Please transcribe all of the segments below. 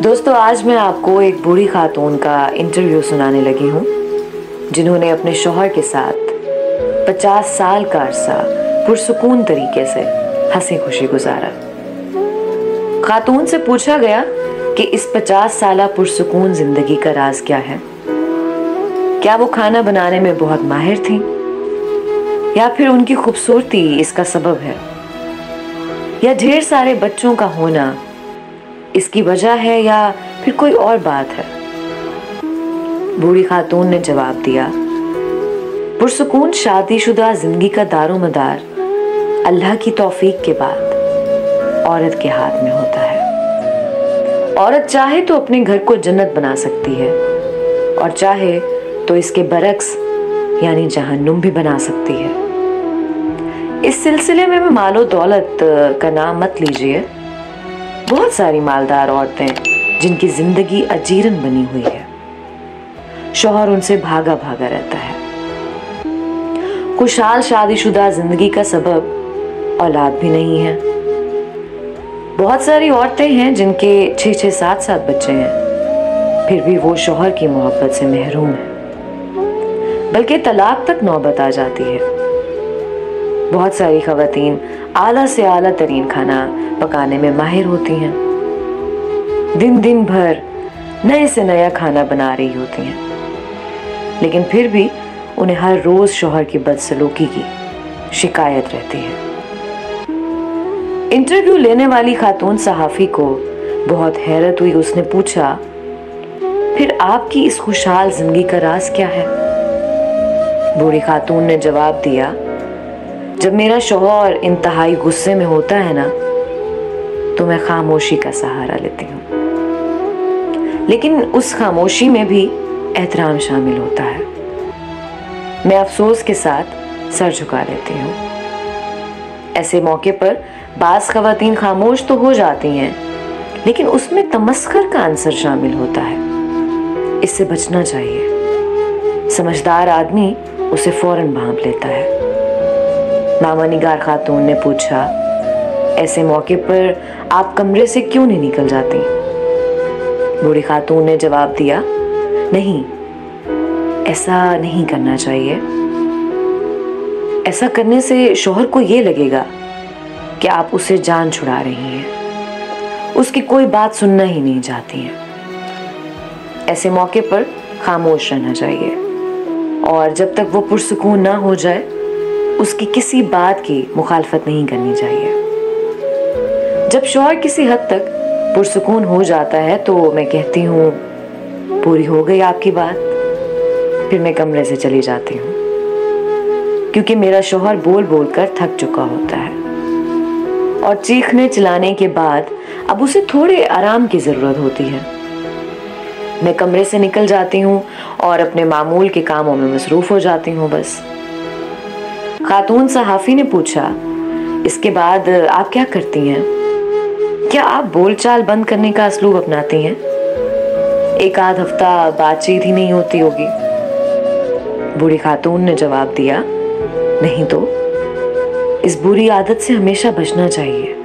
दोस्तों, आज मैं आपको एक बूढ़ी खातून का इंटरव्यू सुनाने लगी हूँ जिन्होंने अपने शौहर के साथ 50 साल का अरसा पुरसुकून तरीके से हंसी खुशी गुजारा। खातून से पूछा गया कि इस 50 साला पुरसुकून जिंदगी का राज क्या है। क्या वो खाना बनाने में बहुत माहिर थी या फिर उनकी खूबसूरती इसका सबब है, या ढेर सारे बच्चों का होना इसकी वजह है, या फिर कोई और बात है। बूढ़ी खातून ने जवाब दिया, पुरसुकून शादीशुदा जिंदगी का दारोमदार अल्लाह की तौफीक के बाद औरत के हाथ में होता है। औरत चाहे तो अपने घर को जन्नत बना सकती है और चाहे तो इसके बरक्स यानी जहन्नुम भी बना सकती है। इस सिलसिले में मैं मालो दौलत का नाम मत लीजिए। बहुत सारी मालदार औरतें जिनकी जिंदगी अजीरन बनी हुई है, शौहर उनसे भागा भागा रहता है। खुशहाल शादीशुदा जिंदगी का सबब औलाद भी नहीं है। बहुत सारी औरतें हैं जिनके 6-6, 7-7 बच्चे हैं, फिर भी वो शौहर की मोहब्बत से महरूम है, बल्कि तलाक तक नौबत आ जाती है। बहुत सारी खवातीन आला से आला तरीन खाना पकाने में माहिर होती हैं, दिन दिन भर नए से नया खाना बना रही होती हैं, लेकिन फिर भी उन्हें हर रोज शौहर की बदसलूकी की शिकायत रहती है। इंटरव्यू लेने वाली खातून सहाफी को बहुत हैरत हुई। उसने पूछा, फिर आपकी इस खुशहाल जिंदगी का राज क्या है? बूढ़ी खातून ने जवाब दिया, जब मेरा शौहर इंतहाई गुस्से में होता है ना, तो मैं खामोशी का सहारा लेती हूँ, लेकिन उस खामोशी में भी एहतराम शामिल होता है। मैं अफसोस के साथ सर झुका लेती हूँ। ऐसे मौके पर बास खवातीन खामोश तो हो जाती हैं, लेकिन उसमें तमस्खर का आंसर शामिल होता है। इससे बचना चाहिए। समझदार आदमी उसे फौरन भांप लेता है। मामा निगार खातून ने पूछा, ऐसे मौके पर आप कमरे से क्यों नहीं निकल जाती? बूढ़ी खातून ने जवाब दिया, नहीं, ऐसा नहीं करना चाहिए। ऐसा करने से शौहर को ये लगेगा कि आप उसे जान छुड़ा रही हैं, उसकी कोई बात सुनना ही नहीं चाहती हैं। ऐसे मौके पर खामोश रहना चाहिए और जब तक वो पुरसुकून ना हो जाए उसकी किसी बात की मुखालफत नहीं करनी चाहिए। जब शौहर किसी हद तक पुरसुकून हो जाता है तो मैं कहती हूँ, पूरी हो गई आपकी बात। फिर मैं कमरे से चली जाती हूँ, क्योंकि मेरा शौहर बोल बोल कर थक चुका होता है और चीखने चिल्लाने के बाद अब उसे थोड़े आराम की जरूरत होती है। मैं कमरे से निकल जाती हूँ और अपने मामूल के कामों में मसरूफ हो जाती हूँ। बस। खातून सहाफी ने पूछा, इसके बाद आप क्या करती हैं? क्या आप बोलचाल बंद करने का असलूब अपनाती हैं? एक आध हफ्ता बातचीत ही नहीं होती होगी। बूढ़ी खातून ने जवाब दिया, नहीं तो इस बुरी आदत से हमेशा बचना चाहिए।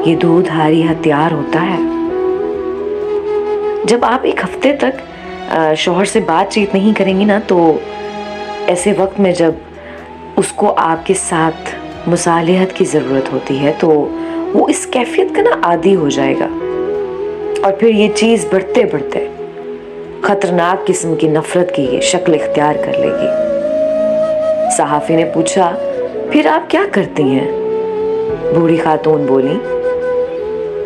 ये दूधारी हथियार होता है। जब आप एक हफ्ते तक शौहर से बातचीत नहीं करेंगी ना, तो ऐसे वक्त में जब उसको आपके साथ मुसालिहत की ज़रूरत होती है तो वो इस कैफियत का ना आदी हो जाएगा और फिर ये चीज़ बढ़ते बढ़ते खतरनाक किस्म की नफरत की शक्ल इख्तियार कर लेगी। सहाफी ने पूछा, फिर आप क्या करती हैं? बूढ़ी खातून बोली,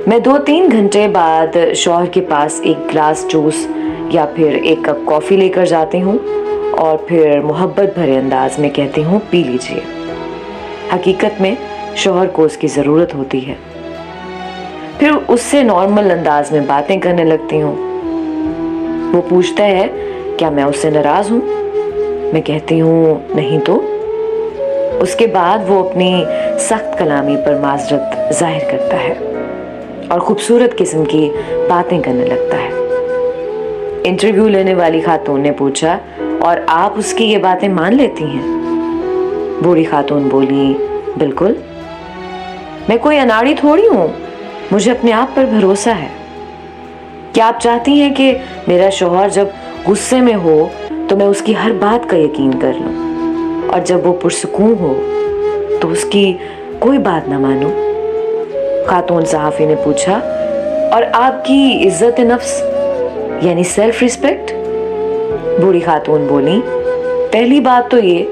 मैं 2-3 घंटे बाद शौहर के पास एक गिलास जूस या फिर एक कप कॉफ़ी लेकर जाती हूँ और फिर मोहब्बत भरे अंदाज में कहती हूँ, पी लीजिए। हकीकत में शौहर को उसकी ज़रूरत होती है। फिर उससे नॉर्मल अंदाज में बातें करने लगती हूँ। वो पूछता है, क्या मैं उससे नाराज़ हूँ? मैं कहती हूँ, नहीं तो। उसके बाद वो अपनी सख्त कलामी पर माजरत जाहिर करता है और खूबसूरत किस्म की बातें करने लगता है। इंटरव्यू लेने वाली खातून ने पूछा, और आप उसकी ये बातें मान लेती हैं? बूढ़ी खातून बोली, बिल्कुल। मैं कोई अनाड़ी थोड़ी हूँ, मुझे अपने आप पर भरोसा है। क्या आप चाहती हैं कि मेरा शौहर जब गुस्से में हो तो मैं उसकी हर बात का यकीन कर लूं, और जब वो पुरसुकून हो तो उसकी कोई बात ना मानूं? खातून सहाफी ने पूछा। और आपकी इज्जत नफ्स यानी सेल्फ रिस्पेक्ट? बूढ़ी खातून बोली, पहली बात तो ये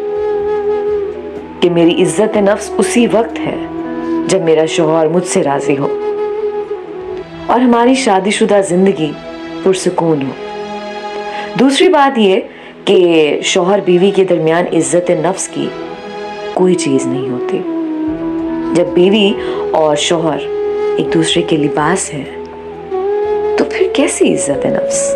कि मेरी इज्जत नफ्स उसी वक्त है जब मेरा शौहर मुझसे राजी हो और हमारी शादीशुदा जिंदगी पुरसुकून हो। दूसरी बात ये कि शौहर बीवी के दरमियान इज्जत नफ्स की कोई चीज नहीं होती। जब बीवी और शौहर एक दूसरे के लिबास हैं तो फिर कैसी इज्जत नफ्स?